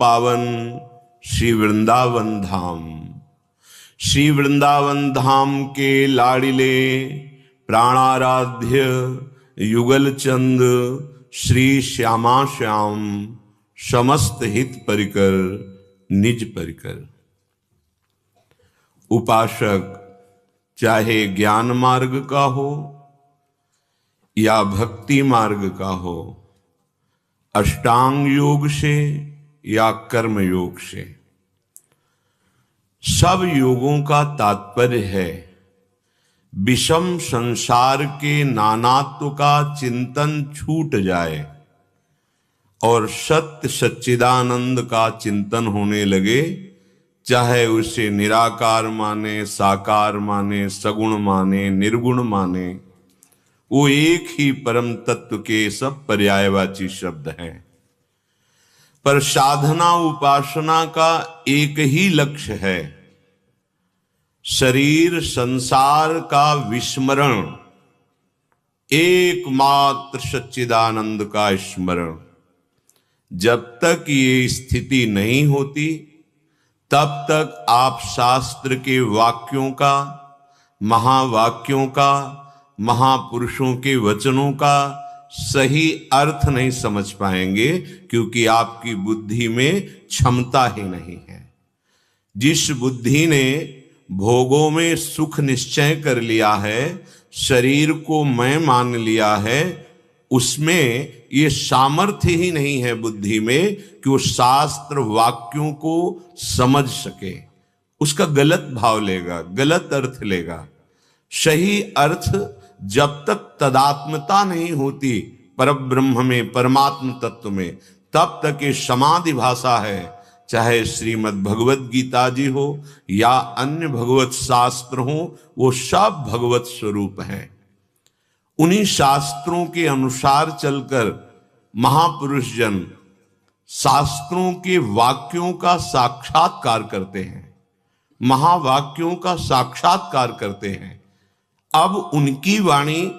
पावन श्री वृंदावन धाम। श्री वृंदावन धाम के लाडिले प्राणाराध्य युगल चंद श्री श्यामा श्याम समस्त हित परिकर निज परिकर। उपासक चाहे ज्ञान मार्ग का हो या भक्ति मार्ग का हो, अष्टांग योग से या कर्म योग से, सब योगों का तात्पर्य है विषम संसार के नानात्व का चिंतन छूट जाए और सत्य सच्चिदानंद का चिंतन होने लगे। चाहे उसे निराकार माने, साकार माने, सगुण माने, निर्गुण माने, वो एक ही परम तत्व के सब पर्यायवाची शब्द हैं। पर साधना उपासना का एक ही लक्ष्य है, शरीर संसार का विस्मरण, एकमात्र सच्चिदानंद का स्मरण। जब तक ये स्थिति नहीं होती तब तक आप शास्त्र के वाक्यों का, महावाक्यों का, महापुरुषों के वचनों का सही अर्थ नहीं समझ पाएंगे, क्योंकि आपकी बुद्धि में क्षमता ही नहीं है। जिस बुद्धि ने भोगों में सुख निश्चय कर लिया है, शरीर को मैं मान लिया है, उसमें ये सामर्थ्य ही नहीं है बुद्धि में कि वो शास्त्र वाक्यों को समझ सके। उसका गलत भाव लेगा, गलत अर्थ लेगा। सही अर्थ जब तक तदात्मता नहीं होती परब्रह्म में, परमात्म तत्व में, तब तक ये समाधि भाषा है। चाहे श्रीमद् भगवत गीता जी हो या अन्य भगवत शास्त्र हो, वो सब भगवत स्वरूप है। उन्हीं शास्त्रों के अनुसार चलकर महापुरुष जन शास्त्रों के वाक्यों का साक्षात्कार करते हैं, महावाक्यों का साक्षात्कार करते हैं। अब उनकी वाणी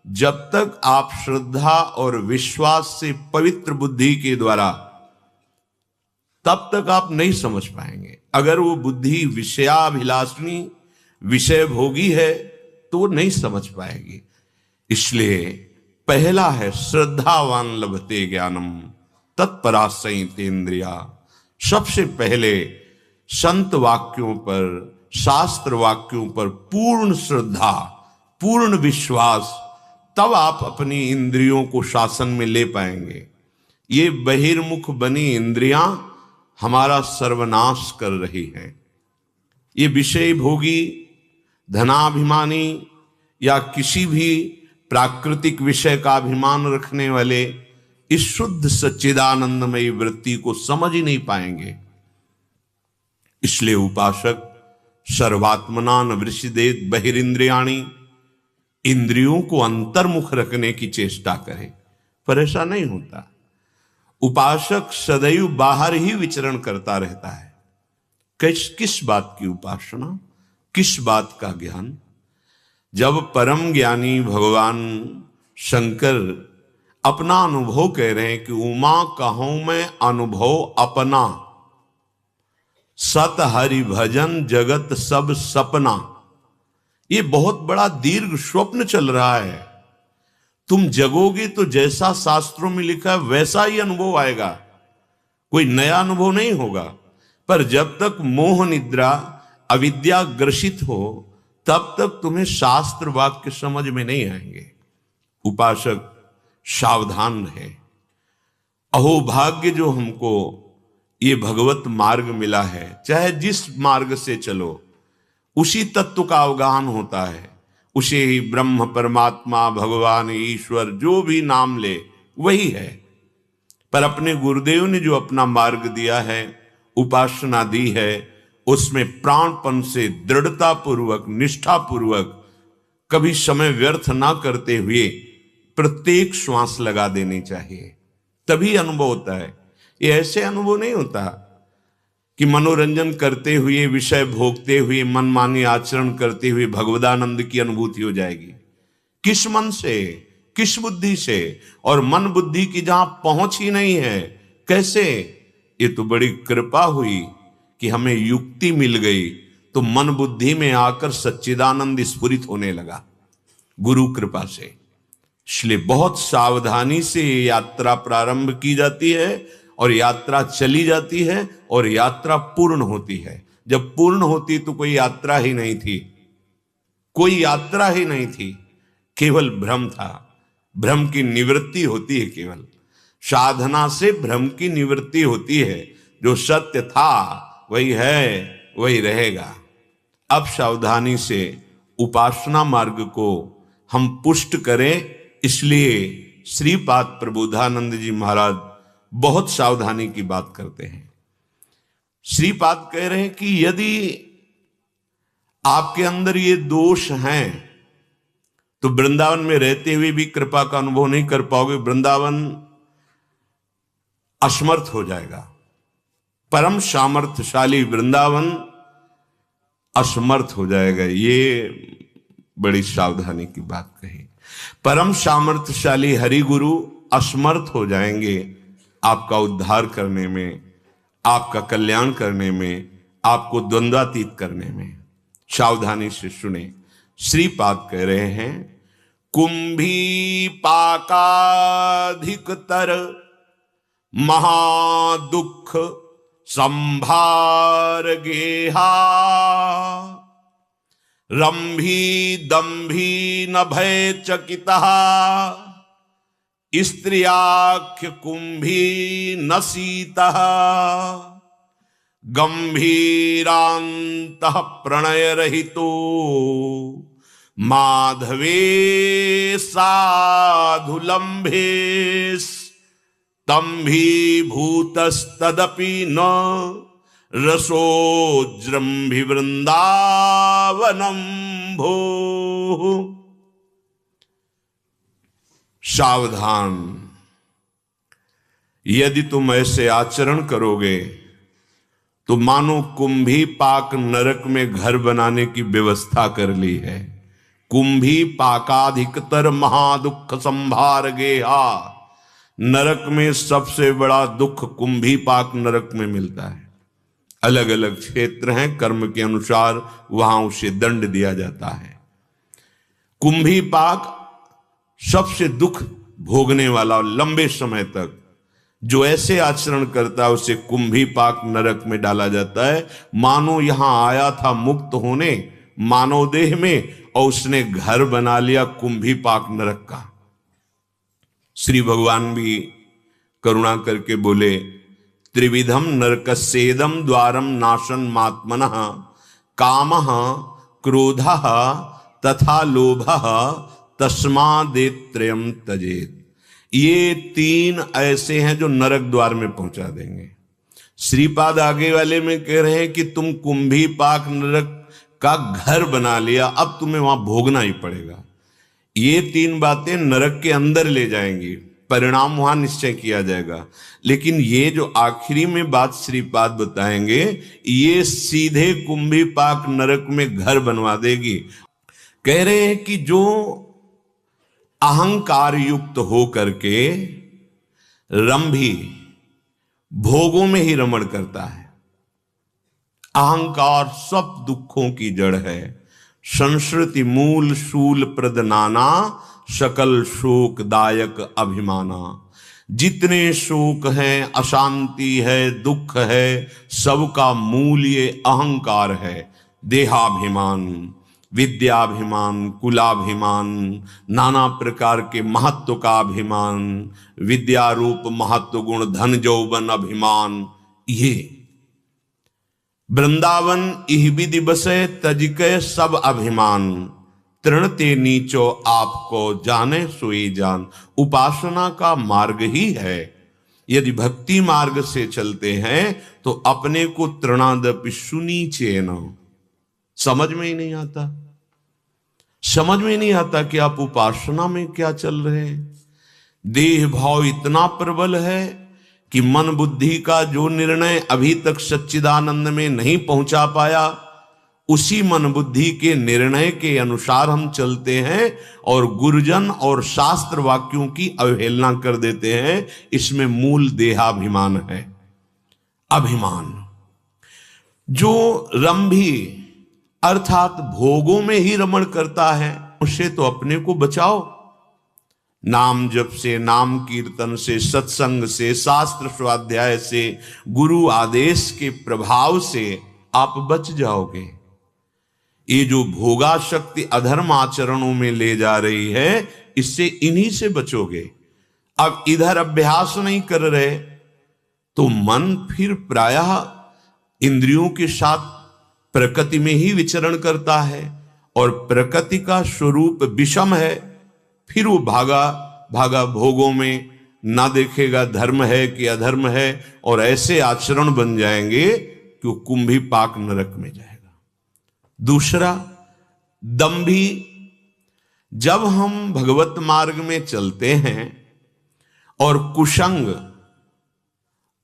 जब तक आप श्रद्धा और विश्वास से पवित्र बुद्धि के द्वारा, तब तक आप नहीं समझ पाएंगे। अगर वो बुद्धि विषयाभिलाषणी, विषय भोगी है तो वो नहीं समझ पाएगी। इसलिए पहला है श्रद्धावान लभते ज्ञानम तत्परासयितेन्द्रिया। सबसे पहले संत वाक्यों पर, शास्त्र वाक्यों पर पूर्ण श्रद्धा, पूर्ण विश्वास, तब आप अपनी इंद्रियों को शासन में ले पाएंगे। ये बहिर्मुख बनी इंद्रियां हमारा सर्वनाश कर रही हैं। ये विषय भोगी, धनाभिमानी या किसी भी प्राकृतिक विषय का अभिमान रखने वाले इस शुद्ध सच्चिदानंदमयी वृत्ति को समझ ही नहीं पाएंगे। इसलिए उपासक सर्वात्मना न वृषिदेत बहिरिंद्रियाणि, इंद्रियों को अंतर्मुख रखने की चेष्टा करे, पर ऐसा नहीं होता। उपासक सदैव बाहर ही विचरण करता रहता है। किस बात की उपासना, किस बात का ज्ञान? जब परम ज्ञानी भगवान शंकर अपना अनुभव कह रहे हैं कि उमा कहूं मैं अनुभव अपना, सत हरि भजन जगत सब सपना। ये बहुत बड़ा दीर्घ स्वप्न चल रहा है। तुम जगोगे तो जैसा शास्त्रों में लिखा है वैसा ही अनुभव आएगा, कोई नया अनुभव नहीं होगा। पर जब तक मोह निद्रा, अविद्या ग्रसित हो, तब तक तुम्हें शास्त्र वाक्य समझ में नहीं आएंगे। उपासक सावधान रहे। अहोभाग्य जो हमको ये भगवत मार्ग मिला है, चाहे जिस मार्ग से चलो उसी तत्व का अवगाहन होता है, उसे ही ब्रह्म, परमात्मा, भगवान, ईश्वर जो भी नाम ले वही है। पर अपने गुरुदेव ने जो अपना मार्ग दिया है, उपासना दी है, उसमें प्राणपन से, दृढ़ता पूर्वक, निष्ठा पूर्वक, कभी समय व्यर्थ ना करते हुए प्रत्येक श्वास लगा देनी चाहिए, तभी अनुभव होता है। ये ऐसे अनुभव नहीं होता कि मनोरंजन करते हुए, विषय भोगते हुए, मनमानी आचरण करते हुए भगवदानंद की अनुभूति हो जाएगी। किस मन से, किस बुद्धि से? और मन बुद्धि की जहां पहुंच ही नहीं है, कैसे? ये तो बड़ी कृपा हुई कि हमें युक्ति मिल गई, तो मन बुद्धि में आकर सच्चिदानंद स्फुरित होने लगा गुरु कृपा से। इसलिए बहुत सावधानी से यात्रा प्रारंभ की जाती है और यात्रा चली जाती है और यात्रा पूर्ण होती है। जब पूर्ण होती तो कोई यात्रा ही नहीं थी, कोई यात्रा ही नहीं थी, केवल भ्रम था। भ्रम की निवृत्ति होती है, केवल साधना से भ्रम की निवृत्ति होती है। जो सत्य था वही है, वही रहेगा। अब सावधानी से उपासना मार्ग को हम पुष्ट करें। इसलिए श्रीपाद प्रबोधानंद जी महाराज बहुत सावधानी की बात करते हैं। श्रीपाद कह रहे हैं कि यदि आपके अंदर ये दोष हैं तो वृंदावन में रहते हुए भी कृपा का अनुभव नहीं कर पाओगे। वृंदावन असमर्थ हो जाएगा। परम सामर्थ्यशाली वृंदावन असमर्थ हो जाएगा। ये बड़ी सावधानी की बात कही। परम सामर्थ्यशाली हरि गुरु असमर्थ हो जाएंगे आपका उद्धार करने में, आपका कल्याण करने में, आपको द्वंद्वातीत करने में। सावधानी से सुने। श्रीपाद कह रहे हैं, कुंभी पाकाधिकतर महादुख संभार गेहा, रंभी दंभी न भय चकिता, स्त्रियाख्य कुंभी न सीता, गंभीरांत प्रणय रहितो माधवे साधुलंभे, तंभीभूतस्तदपि न रसोज्रम्भि वृंदावनम भो। सावधान, यदि तुम ऐसे आचरण करोगे तो मानो कुंभी पाक नरक में घर बनाने की व्यवस्था कर ली है। कुंभी पाकाधिकतर महादुख संभार गेहा। नरक में सबसे बड़ा दुख कुंभी पाक नरक में मिलता है। अलग अलग क्षेत्र हैं, कर्म के अनुसार वहां उसे दंड दिया जाता है। कुंभी पाक सबसे दुख भोगने वाला, लंबे समय तक जो ऐसे आचरण करता है उसे कुंभी पाक नरक में डाला जाता है। मानो यहां आया था मुक्त होने मानव देह में और उसने घर बना लिया कुंभी पाक नरक का। श्री भगवान भी करुणा करके बोले, त्रिविधम नरकस्येदम द्वारम नाशन मात्मनः, कामः क्रोधः तथा लोभः तस्मादेत्रयम् त्यजेत्। ये तीन ऐसे हैं जो नरक द्वार में पहुंचा देंगे। श्रीपाद आगे वाले में कह रहे हैं कि तुम कुंभी पाक नरक का घर बना लिया, अब तुम्हें वहां भोगना ही पड़ेगा। ये तीन बातें नरक के अंदर ले जाएंगी, परिणाम वहां निश्चय किया जाएगा। लेकिन ये जो आखिरी में बात श्रीपाद बताएंगे, ये सीधे कुंभी पाक नरक में घर बनवा देगी। कह रहे हैं कि जो अहंकार युक्त हो करके रंभी भोगों में ही रमण करता है। अहंकार सब दुखों की जड़ है। संस्कृति मूल शूल प्रद नाना, सकल शोकदायक अभिमाना। जितने शोक हैं, अशांति है, दुख है, सबका मूल ये अहंकार है। देहाभिमान, विद्याभिमान, कुलाभिमान, नाना प्रकार के महत्व का अभिमान, विद्या रूप महत्व गुण, धन यौवन अभिमान। ये वृंदावन इह विधि बसे तजिके सब अभिमान, तृणते नीचो आपको जाने सोई जान। उपासना का मार्ग ही है। यदि भक्ति मार्ग से चलते हैं तो अपने को तृणादपि सुनीचेन। समझ में ही नहीं आता, समझ में नहीं आता कि आप उपासना में क्या चल रहे हैं। देह भाव इतना प्रबल है कि मन बुद्धि का जो निर्णय अभी तक सच्चिदानंद में नहीं पहुंचा पाया, उसी मन बुद्धि के निर्णय के अनुसार हम चलते हैं और गुरुजन और शास्त्र वाक्यों की अवहेलना कर देते हैं। इसमें मूल देहाभिमान है। अभिमान। जो रंभी अर्थात भोगों में ही रमण करता है, उससे तो अपने को बचाओ। नाम जप से, नाम कीर्तन से, सत्संग से, शास्त्र स्वाध्याय से, गुरु आदेश के प्रभाव से आप बच जाओगे। ये जो भोगा शक्ति अधर्म आचरणों में ले जा रही है, इससे इन्हीं से बचोगे। अब इधर अभ्यास नहीं कर रहे तो मन फिर प्रायः इंद्रियों के साथ प्रकृति में ही विचरण करता है, और प्रकृति का स्वरूप विषम है। फिर वो भागा भागा भोगों में, ना देखेगा धर्म है कि अधर्म है, और ऐसे आचरण बन जाएंगे कि वो कुंभी पाक नरक में जाएगा। दूसरा, दंभी। जब हम भगवत मार्ग में चलते हैं और कुसंग,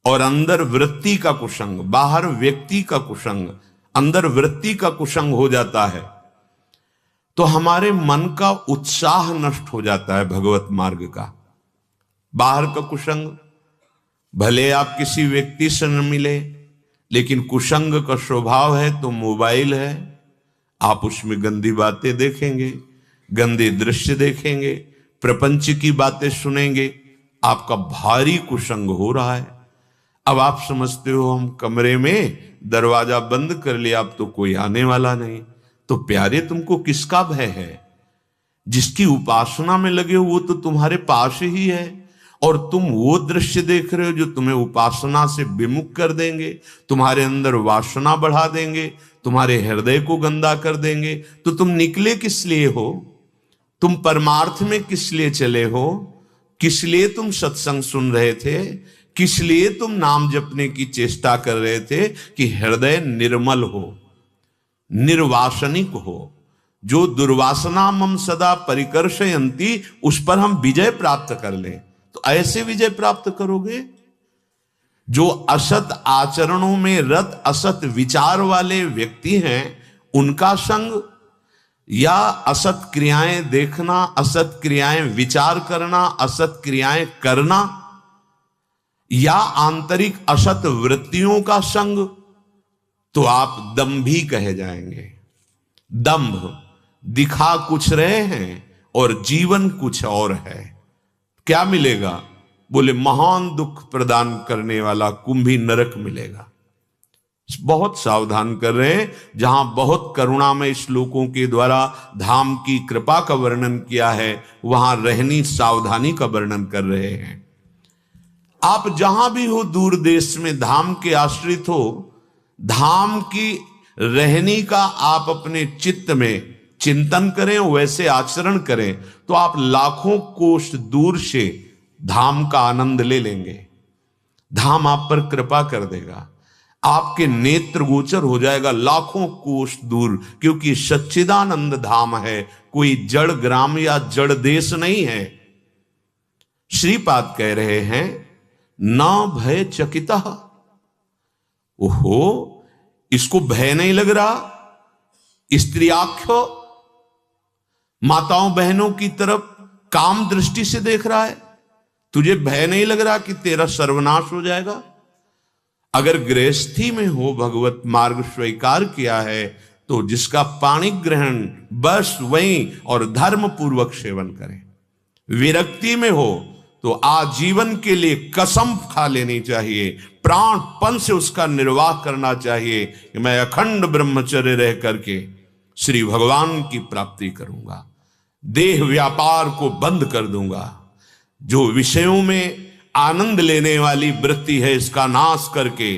और अंदर वृत्ति का कुसंग, बाहर व्यक्ति का कुसंग, अंदर वृत्ति का कुसंग हो जाता है, तो हमारे मन का उत्साह नष्ट हो जाता है भगवत मार्ग का। बाहर का कुसंग, भले आप किसी व्यक्ति से न मिले, लेकिन कुसंग का स्वभाव है तो मोबाइल है, आप उसमें गंदी बातें देखेंगे, गंदे दृश्य देखेंगे, प्रपंच की बातें सुनेंगे, आपका भारी कुसंग हो रहा है। अब आप समझते हो हम कमरे में दरवाजा बंद कर लिया, अब तो कोई आने वाला नहीं। तो प्यारे, तुमको किसका भय है? जिसकी उपासना में लगे हो वो तो तुम्हारे पास ही है, और तुम वो दृश्य देख रहे हो जो तुम्हें उपासना से विमुख कर देंगे, तुम्हारे अंदर वासना बढ़ा देंगे, तुम्हारे हृदय को गंदा कर देंगे। तो तुम निकले किस लिए हो? तुम परमार्थ में किस लिए चले हो? किस लिए तुम सत्संग सुन रहे थे? किस लिए तुम नाम जपने की चेष्टा कर रहे थे? कि हृदय निर्मल हो, निर्वासनिक हो। जो दुर्वासना मम सदा परिकर्षयन्ति, उस पर हम विजय प्राप्त कर लें। तो ऐसे विजय प्राप्त करोगे जो असत आचरणों में रत, असत विचार वाले व्यक्ति हैं, उनका संग, या असत क्रियाएं देखना, असत क्रियाएं विचार करना, असत क्रियाएं करना, या आंतरिक असत वृत्तियों का संग, तो आप दंभी कहे जाएंगे। दंभ, दिखा कुछ रहे हैं और जीवन कुछ और है। क्या मिलेगा? बोले महान दुख प्रदान करने वाला कुंभी नरक मिलेगा। बहुत सावधान कर रहे हैं। जहां बहुत करुणामय श्लोकों के द्वारा धाम की कृपा का वर्णन किया है, वहां रहनी सावधानी का वर्णन कर रहे हैं। आप जहां भी हो, दूर देश में धाम के आश्रित हो, धाम की रहनी का आप अपने चित्त में चिंतन करें, वैसे आचरण करें, तो आप लाखों कोष दूर से धाम का आनंद ले लेंगे। धाम आप पर कृपा कर देगा, आपके नेत्र गोचर हो जाएगा लाखों कोष दूर, क्योंकि सच्चिदानंद धाम है, कोई जड़ ग्राम या जड़ देश नहीं है। श्रीपाद कह रहे हैं, न भय चकितः। ओहो, इसको भय नहीं लग रहा? स्त्रियाख्य माताओं बहनों की तरफ काम दृष्टि से देख रहा है, तुझे भय नहीं लग रहा कि तेरा सर्वनाश हो जाएगा? अगर गृहस्थी में हो, भगवत मार्ग स्वीकार किया है, तो जिसका पाणी ग्रहण बस वहीं और धर्म पूर्वक सेवन करें। विरक्ति में हो तो आजीवन के लिए कसम खा लेनी चाहिए, प्राणपन से उसका निर्वाह करना चाहिए कि मैं अखंड ब्रह्मचर्य रह करके श्री भगवान की प्राप्ति करूंगा, देह व्यापार को बंद कर दूंगा, जो विषयों में आनंद लेने वाली वृत्ति है इसका नाश करके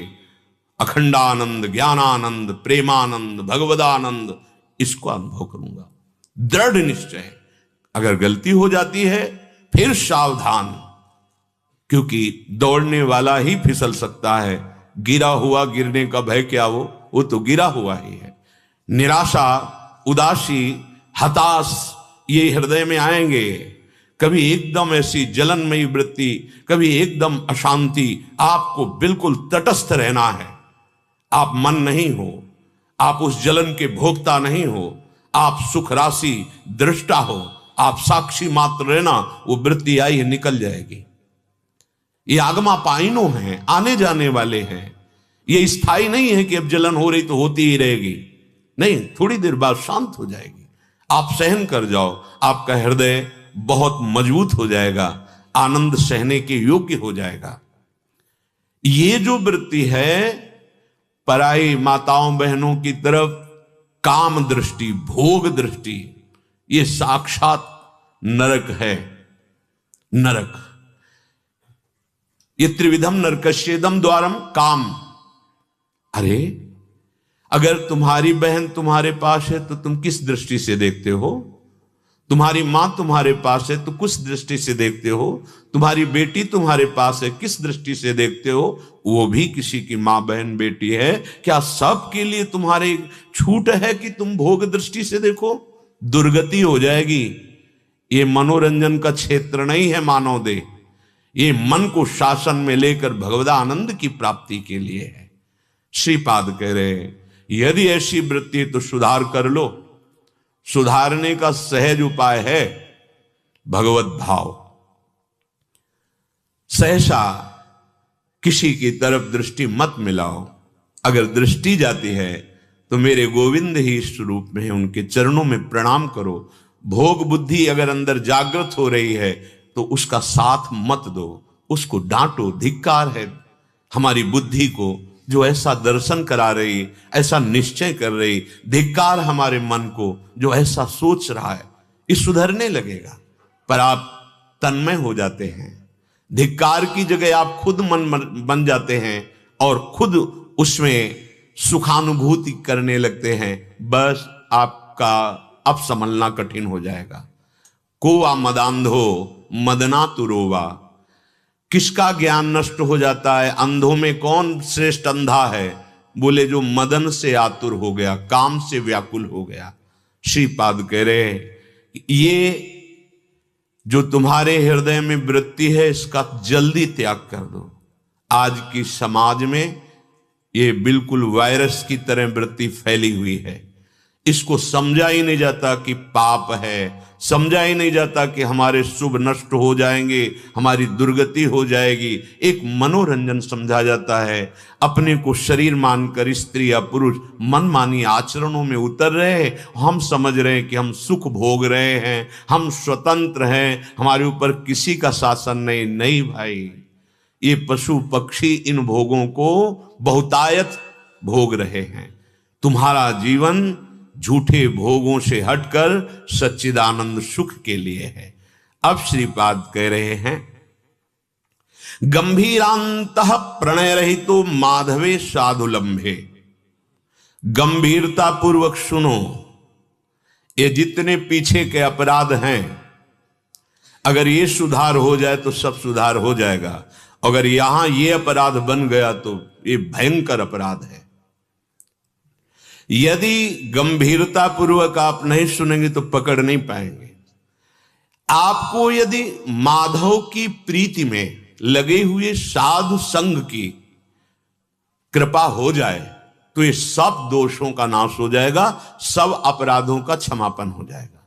अखंडानंद, ज्ञानानंद, प्रेमानंद, भगवदानंद, इसको अनुभव करूंगा। दृढ़ निश्चय। अगर गलती हो जाती है फिर सावधान, क्योंकि दौड़ने वाला ही फिसल सकता है। गिरा हुआ गिरने का भय क्या? वो तो गिरा हुआ ही है। निराशा, उदासी, हताश ये हृदय में आएंगे। कभी एकदम ऐसी जलनमयी वृत्ति, कभी एकदम अशांति। आपको बिल्कुल तटस्थ रहना है। आप मन नहीं हो, आप उस जलन के भोक्ता नहीं हो, आप सुख राशि दृष्टा हो, आप साक्षी मात्र रहना। वो वृत्ति आई है, निकल जाएगी। ये आगमा पाइनो हैं, आने जाने वाले हैं। ये स्थायी नहीं है कि अब जलन हो रही तो होती ही रहेगी, नहीं, थोड़ी देर बाद शांत हो जाएगी। आप सहन कर जाओ, आपका हृदय बहुत मजबूत हो जाएगा, आनंद सहने के योग्य हो जाएगा। ये जो वृत्ति है पराई माताओं बहनों की तरफ काम दृष्टि, भोग दृष्टि, ये साक्षात नरक है। नरक, ये त्रिविधम नरकस्येदम द्वारम काम। अरे अगर तुम्हारी बहन तुम्हारे पास है तो तुम किस दृष्टि से देखते हो? तुम्हारी मां तुम्हारे पास है तो किस दृष्टि से देखते हो? तुम्हारी बेटी तुम्हारे पास है, किस दृष्टि से देखते हो? वो भी किसी की मां बहन बेटी है। क्या सबके लिए तुम्हारे छूट है कि तुम भोग दृष्टि से देखो? दुर्गति हो जाएगी। ये मनोरंजन का क्षेत्र नहीं है मानव देह, ये मन को शासन में लेकर भगवदानंद की प्राप्ति के लिए है। श्रीपाद कह रहे यदि ऐसी वृत्ति तो सुधार कर लो। सुधारने का सहज उपाय है भगवत भाव। सहसा किसी की तरफ दृष्टि मत मिलाओ। अगर दृष्टि जाती है तो मेरे गोविंद ही स्वरूप में है, उनके चरणों में प्रणाम करो। भोग बुद्धि अगर अंदर जागृत हो रही है तो उसका साथ मत दो, उसको डांटो। धिक्कार है हमारी बुद्धि को जो ऐसा दर्शन करा रही, ऐसा निश्चय कर रही। धिक्कार हमारे मन को जो ऐसा सोच रहा है। ये सुधरने लगेगा, पर आप तन्मय हो जाते हैं। धिक्कार की जगह आप खुद मन बन जाते हैं और खुद उसमें सुखानुभूति करने लगते हैं। बस आपका अब संभलना कठिन हो जाएगा। कोवा मदांधो मदना तुरोवा। किसका ज्ञान नष्ट हो जाता है? अंधों में कौन श्रेष्ठ अंधा है? बोले जो मदन से आतुर हो गया, काम से व्याकुल हो गया। श्रीपाद कह रहे ये जो तुम्हारे हृदय में वृत्ति है इसका जल्दी त्याग कर दो। आज की समाज में ये बिल्कुल वायरस की तरह वृत्ति फैली हुई है। इसको समझा ही नहीं जाता कि पाप है, समझा ही नहीं जाता कि हमारे शुभ नष्ट हो जाएंगे, हमारी दुर्गति हो जाएगी। एक मनोरंजन समझा जाता है। अपने को शरीर मानकर स्त्री या पुरुष मनमानी आचरणों में उतर रहे हैं। हम समझ रहे हैं कि हम सुख भोग रहे हैं, हम स्वतंत्र हैं, हमारे ऊपर किसी का शासन नहीं। नहीं भाई, ये पशु पक्षी इन भोगों को बहुतायत भोग रहे हैं। तुम्हारा जीवन झूठे भोगों से हटकर सच्चिदानंद सुख के लिए है। अब श्रीपाद कह रहे हैं गंभीरांतः प्रणय रहितो माधवे साधुलंभे। गंभीरता पूर्वक सुनो। ये जितने पीछे के अपराध हैं, अगर ये सुधार हो जाए तो सब सुधार हो जाएगा। अगर यहां ये अपराध बन गया तो ये भयंकर अपराध है। यदि गंभीरता पूर्वक आप नहीं सुनेंगे तो पकड़ नहीं पाएंगे। आपको यदि माधव की प्रीति में लगे हुए साधु संग की कृपा हो जाए तो ये सब दोषों का नाश हो जाएगा, सब अपराधों का क्षमापन हो जाएगा।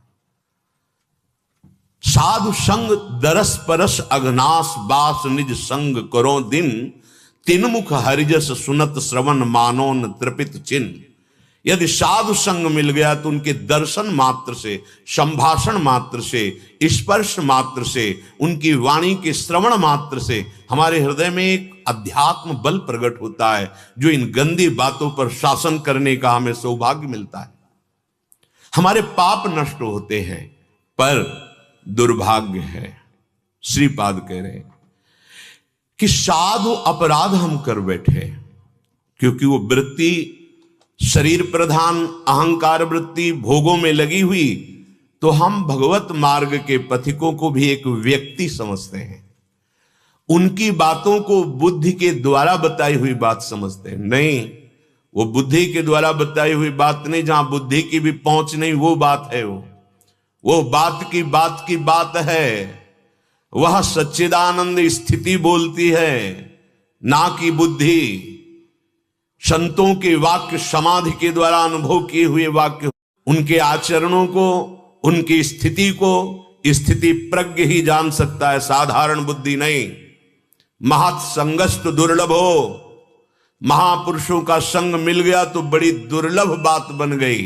साधु संग दरस परस अघनाश बास निज संग करो दिन। तिनमुख हरिजस सुनत श्रवण मानोन त्रिपित चिन्ह। यदि साधु संग मिल गया तो उनके दर्शन मात्र से, संभाषण मात्र से, स्पर्श मात्र से, उनकी वाणी के श्रवण मात्र से हमारे हृदय में एक अध्यात्म बल प्रकट होता है जो इन गंदी बातों पर शासन करने का हमें सौभाग्य मिलता है। हमारे पाप नष्ट होते हैं। पर दुर्भाग्य है, श्रीपाद कह रहे कि साधु अपराध हम कर बैठे, क्योंकि वो वृत्ति शरीर प्रधान अहंकार वृत्ति भोगों में लगी हुई, तो हम भगवत मार्ग के पथिकों को भी एक व्यक्ति समझते हैं। उनकी बातों को बुद्धि के द्वारा बताई हुई बात समझते हैं। नहीं, वो बुद्धि के द्वारा बताई हुई बात नहीं। जहां बुद्धि की भी पहुंच नहीं वो बात है। वो बात की बात है। वह सच्चिदानंद स्थिति बोलती है, ना कि बुद्धि। संतों के वाक्य समाधि के द्वारा अनुभव किए हुए वाक्य, उनके आचरणों को, उनकी स्थिति को स्थिति प्रज्ञ ही जान सकता है, साधारण बुद्धि नहीं। महत संगस्त दुर्लभो महापुरुषों का संग मिल गया तो बड़ी दुर्लभ बात बन गई।